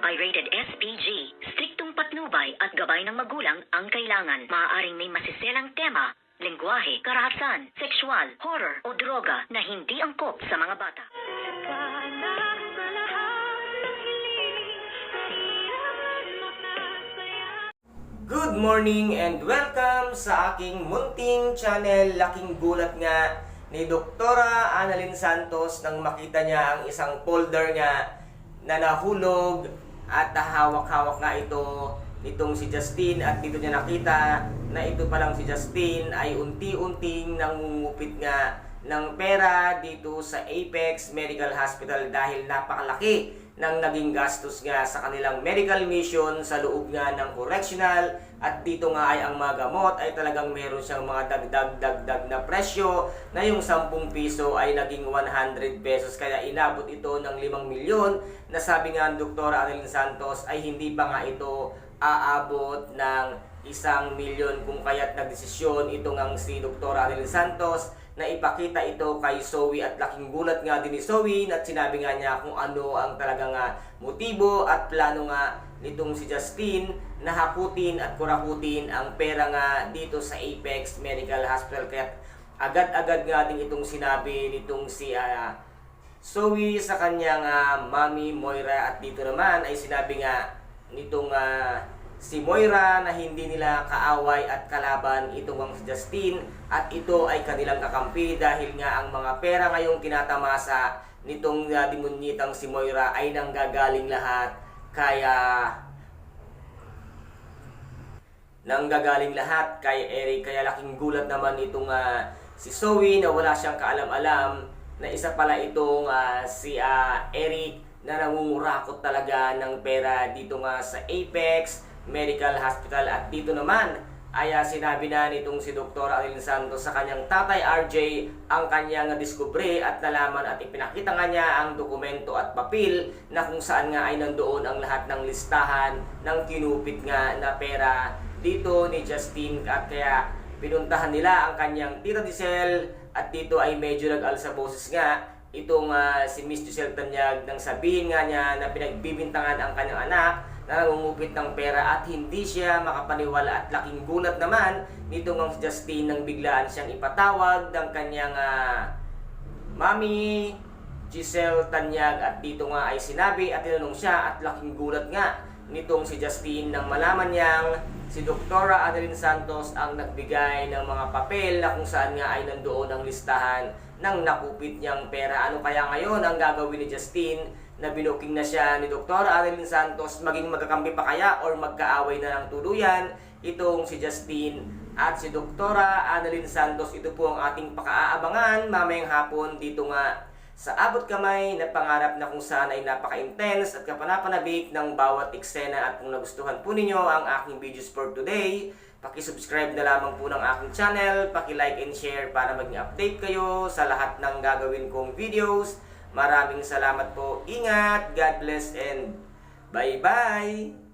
Pirated SPG. Striktong patnubay at gabay ng magulang ang kailangan. Maaaring may masiselang tema, lengguwahe, karahasan, sexual, horror o droga na hindi angkop sa mga bata. Good morning and welcome sa aking munting channel, Laking Gulat nga ni Doktora Annalyn Santos nang makita niya ang isang folder nga na nahulog at hawak-hawak nga ito nitong si Justine, at dito niya nakita na ito palang si Justine ay unti-unting nangungupit nga ng pera dito sa Apex Medical Hospital dahil napakalaki ng naging gastos nga sa kanilang medical mission sa loob nga ng correctional. At dito nga ay ang mga gamot ay talagang meron siyang mga dagdag na presyo na yung 10 piso ay naging 100 pesos, kaya inabot ito ng 5 milyon na sabi nga ng Dr. Annalyn Santos ay hindi pa nga ito aabot ng 1 milyon, kung kaya't nagdesisyon ito ngang si Dr. Annalyn Santos na ipakita ito kay Zoe. At laking gulat nga din ni Zoe at sinabi nga niya kung ano ang talagang motibo at plano nga nitong si Justine na hakutin at kurakutin ang pera nga dito sa Apex Medical Hospital. Kaya agad-agad nga din itong sinabi nitong si Zoe sa kanyang mami Moira, at dito naman ay sinabi nga nitong si Moira na hindi nila kaaway at kalaban itong si Justine, at ito ay kanilang kakampi dahil nga ang mga pera ngayong tinatamasa nitong demunyitang si Moira ay nanggagaling lahat kay Eric. Kaya laking gulat naman itong si Zoe na wala siyang kaalam-alam na isa pala itong si Eric na nangungurakot talaga ng pera dito nga sa Apex Medical Hospital. At dito naman ay sinabi na nitong si Dr. Annalyn Santos sa kanyang tatay RJ ang kanyang diskubre at nalaman, at ipinakita nga niya ang dokumento at papel na kung saan nga ay nandoon ang lahat ng listahan ng kinupit nga na pera dito ni Justine. At kaya pinuntahan nila ang kanyang tita Giselle, at dito ay medyo nag-alsa boses nga itong si Miss Giselle Tanyag nang sabihin nga niya na pinagbibintangan ang kanyang anak na nangungupit ng pera at hindi siya makapaniwala. At laking gulat naman nito ng si Justine nang biglaan siyang ipatawag ng kanyang mami Giselle Tanyag, at dito nga ay sinabi at tinanong siya, at laking gulat nga nitong si Justine nang malaman niyang si Dr. Annalyn Santos ang nagbigay ng mga papel na kung saan nga ay nandoon ang listahan ng nakupit niyang pera. Ano kaya ngayon ang gagawin ni Justine na binuking na siya ni Dr. Annalyn Santos? Maging magkakampi pa kaya or magkaaway na ng tuluyan itong si Justine at si Dr. Annalyn Santos? Ito po ang ating pakaabangan mamayang hapon dito nga sa Abot Kamay na Pangarap, na kung saan ay napaka-intense at kapanapanabik ng bawat eksena. At kung nagustuhan po ninyo ang aking videos for today, paki-subscribe na lamang po ng aking channel, paki-like and share para maging update kayo sa lahat ng gagawin kong videos. Maraming salamat po. Ingat, God bless, and bye-bye!